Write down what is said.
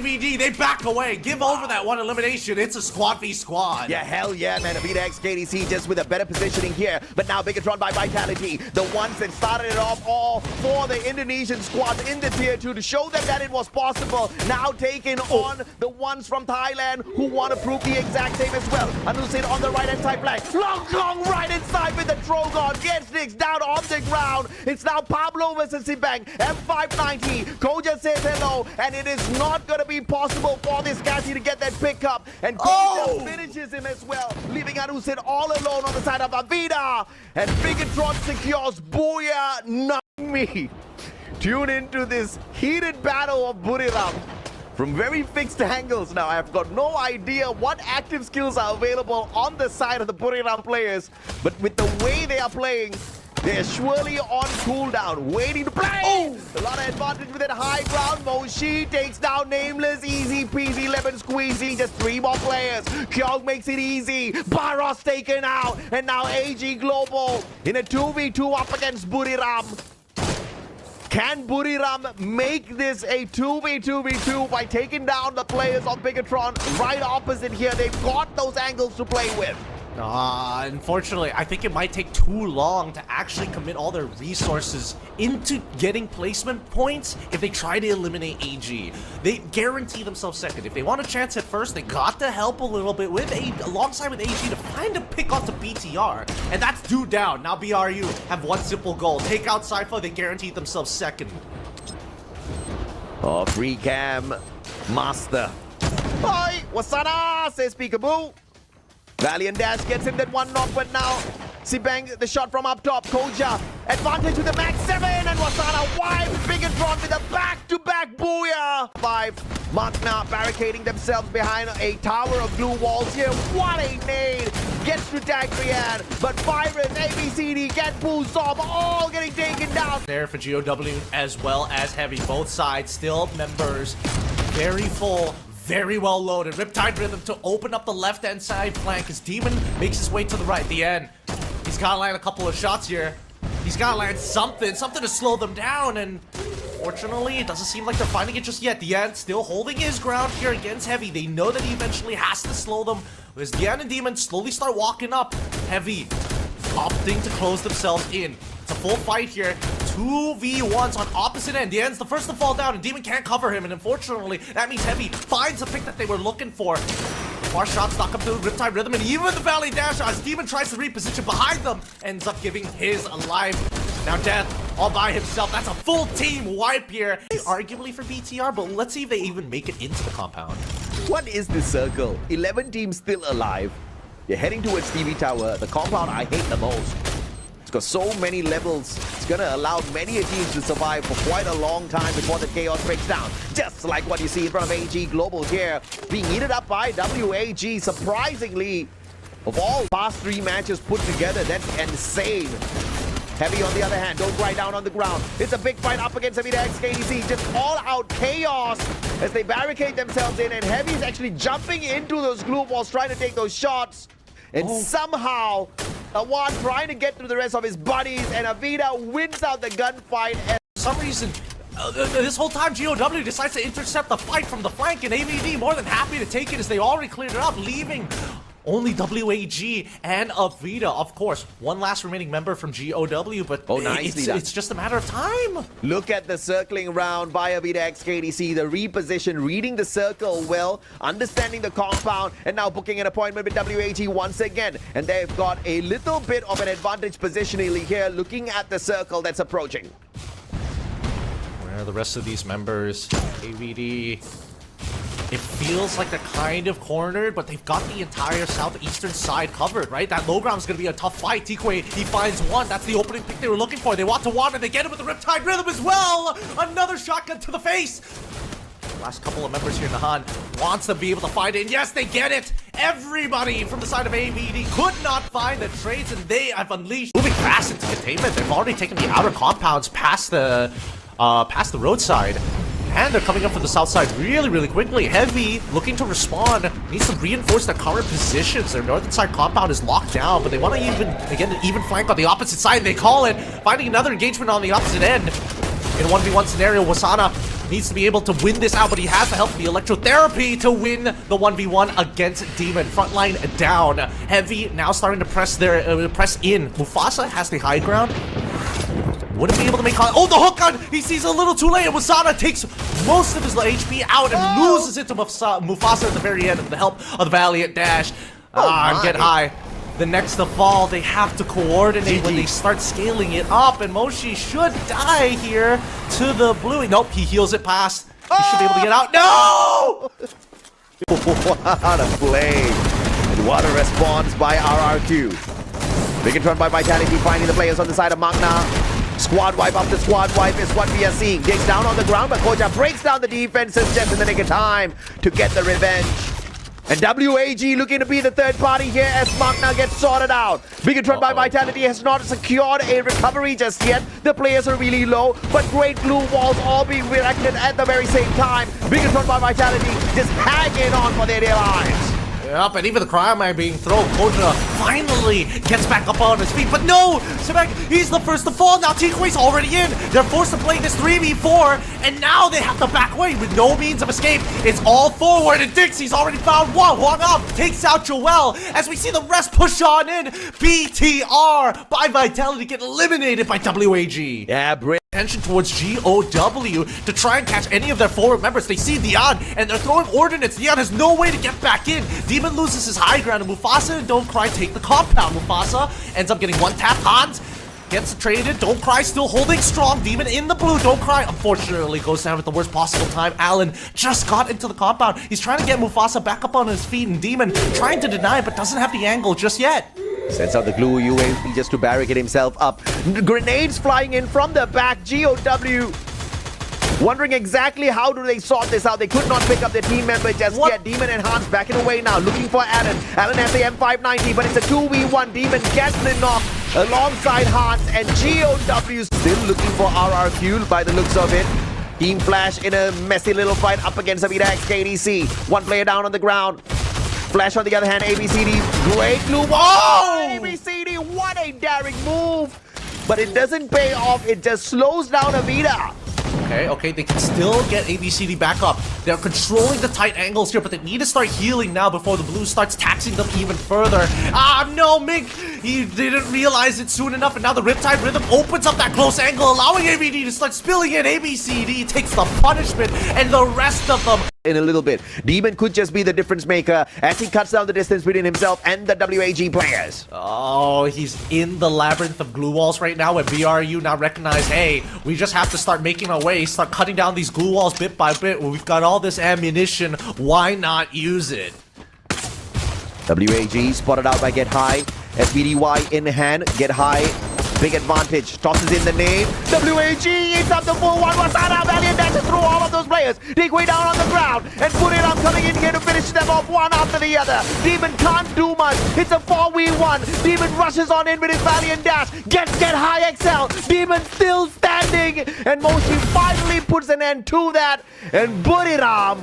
AVD, they back away. Give over that one elimination. It's a squad v squad. Yeah, hell yeah, man. Ffws KDC just with a better positioning here. But now Bigatron by Vitality. The ones that started it off all for the Indonesian squad in the tier 2 to show them that it was possible. Now taking on the ones from Thailand who want to prove the exact same as well. Anusit on the right-hand side flank. Long right inside with the Drogon. Gets Nix down on the ground. It's now Pablo versus Sibang. M590. Koja says hello. And it is not going to be possible for this Cassie to get that pickup. And Koja finishes him as well, leaving Anusit all alone on the side of Avida. And Bigatron secures Booyah, not me. Tune into this heated battle of Buriram. From very fixed angles now, I've got no idea what active skills are available on the side of the Buriram players. But with the way they are playing, they're surely on cooldown, waiting to play. A lot of advantage with that high ground. Moshi takes down Nameless, easy peasy, lemon squeezy. Just 3 more players. Kyong makes it easy. Baros taken out. And now AG Global in a 2v2 up against Buriram. Can Buriram make this a 2v2v2 by taking down the players of Bigatron right opposite here? They've got those angles to play with. Unfortunately, I think it might take too long to actually commit all their resources into getting placement points if they try to eliminate AG. They guarantee themselves second. If they want a chance at first, they got to help a little bit with alongside with AG to find a pick off the BTR. And that's due down. Now BRU have one simple goal. Take out Cypher, they guarantee themselves second. Oh, free cam master. Oi, Wasana says Peekaboo. Valiant Dash gets him that one knock, but now Sibang, the shot from up top. Koja, advantage with the max 7, and Wasana wide. Bigatron with a back-to-back booyah. 5, Magna barricading themselves behind a tower of blue walls here. What a nade! Gets to Tagrian, but Virus, ABCD, Get Boo, Zob, all getting taken down. There for GOW as well as Heavy. Both sides still members. Very full. Very well loaded. Riptide Rhythm to open up the left-hand side flank as Demon makes his way to the right. The end. He's got to land a couple of shots here. He's got to land something to slow them down. And fortunately, it doesn't seem like they're finding it just yet. The end still holding his ground here against Heavy. They know that he eventually has to slow them. As Dian and Demon slowly start walking up, Heavy opting to close themselves in. It's a full fight here. 2v1s on opposite end. The end's the first to fall down, and Demon can't cover him. And unfortunately, that means Heavy finds the pick that they were looking for. Far shots knock up to Riptide Rhythm, and even the Valley Dash as Demon tries to reposition behind them, ends up giving his life. Now Death all by himself. That's a full team wipe here. Arguably for BTR, but let's see if they even make it into the compound. What is this circle? 11 teams still alive. You're heading towards TV Tower, the compound I hate the most. It's got so many levels. It's going to allow many teams to survive for quite a long time before the chaos breaks down. Just like what you see in front of AG Global here. Being eaten up by WAG. Surprisingly, of all past 3 matches put together, that's insane. Heavy on the other hand, don't cry down on the ground. It's a big fight up against Ffws KDC. Just all out chaos as they barricade themselves in. And Heavy's actually jumping into those glue walls, trying to take those shots. And somehow, Awan trying to get through the rest of his buddies, and Avida wins out the gunfight. And for some reason, this whole time GOW decides to intercept the fight from the flank, and AVD more than happy to take it as they already cleared it up, leaving only WAG and Avida. Of course, one last remaining member from GOW, but it's just a matter of time. Look at the circling round by Ffws KDC, the reposition, reading the circle well, understanding the compound, and now booking an appointment with WAG once again. And they've got a little bit of an advantage positionally here, looking at the circle that's approaching. Where are the rest of these members? AVD. It feels like they're kind of cornered, but they've got the entire southeastern side covered, right? That low ground is going to be a tough fight. Tikwe, he finds one. That's the opening pick they were looking for. They want to water. They get it with the Riptide Rhythm as well. Another shotgun to the face. Last couple of members here, Nahan wants to be able to find it. And yes, they get it. Everybody from the side of AVD could not find the trades, and they have unleashed. Moving fast into containment. They've already taken the outer compounds past the roadside. And they're coming up from the south side really quickly. Heavy looking to respond. Needs to reinforce their current positions. Their northern side compound is locked down, but they want to even flank on the opposite side. They call it. Finding another engagement on the opposite end. In a 1v1 scenario, Wasana needs to be able to win this out, but he has the help of the electrotherapy to win the 1v1 against Demon. Frontline down. Heavy now starting to press in. Mufasa has the high ground. Wouldn't be able to make contact. Oh, the hook gun! He sees a little too late, and Wasana takes most of his HP out and loses it to Mufasa at the very end with the help of the Valiant Dash. Get high. The next to fall, they have to coordinate when they start scaling it up, and Moshi should die here to the blue. Nope, he heals it past. He should be able to get out. No! What a play. And what a response by RRQ. Big and run by Vitality, finding the players on the side of Magna. Squad wipe after squad wipe is what we are seeing. Digs down on the ground, but Koja breaks down the defenses just in the nick of time to get the revenge. And WAG looking to be the third party here as Magna gets sorted out. Big and run by Vitality has not secured a recovery just yet. The players are really low, but great glue walls all being erected at the very same time. Big and run by Vitality just hanging on for their dear lives. Yep, and even the cryo being thrown. Koja finally gets back up on his feet, but no! Sebek, he's the first to fall. Now T-Quay's already in. They're forced to play this 3v4, and now they have to back away with no means of escape. It's all forward, and Dixie's already found one. Huang up takes out Joel as we see the rest push on in. BTR by Vitality get eliminated by WAG. Yeah, brilliant. Attention towards GOW to try and catch any of their forward members. They see Dion and they're throwing ordnance. Dion has no way to get back in. Demon loses his high ground and Mufasa and Don't Cry take the compound. Mufasa ends up getting one tap. Hans gets traded. Don't Cry still holding strong. Demon in the blue. Don't Cry unfortunately goes down at the worst possible time. Alan just got into the compound. He's trying to get Mufasa back up on his feet, and Demon trying to deny but doesn't have the angle just yet. Sends out the glue UAV just to barricade himself up. Grenades flying in from the back. GOW wondering exactly how do they sort this out. They could not pick up their team member just yet. Demon and Hans backing away now, looking for Alan. Alan has the M590, but it's a 2v1. Demon gets the knock alongside Hans, and GOW still looking for RRQ by the looks of it. Team Flash in a messy little fight up against Avita X KDC. One player down on the ground. Flash on the other hand, ABCD, great move. Oh! ABCD, what a daring move! But it doesn't pay off, it just slows down Avita. Okay, they can still get ABCD back up. They're controlling the tight angles here, but they need to start healing now before the blue starts taxing them even further. No, Mink! He didn't realize it soon enough, and now the Riptide Rhythm opens up that close angle, allowing ABD to start spilling in. ABCD takes the punishment, and the rest of them in a little bit. Demon could just be the difference maker as he cuts down the distance between himself and the WAG players. Oh, he's in the labyrinth of glue walls right now, and BRU now recognize, hey, we just have to start making our way, start cutting down these glue walls bit by bit. We've got all this ammunition, why not use it? WAG spotted out by Get High. SBDY in hand, Get High. Big advantage, tosses in the name. WAG eats up the full one. Wasana Valiant dashes through all of those players. Dig way down on the ground. And put it up coming in here to finish them off one after the other. Demon can't do much. It's a 4v1. Demon rushes on in with his Valiant dash. Get High XL. Demon still standing. And Moshi finally puts an end to that. And Buriram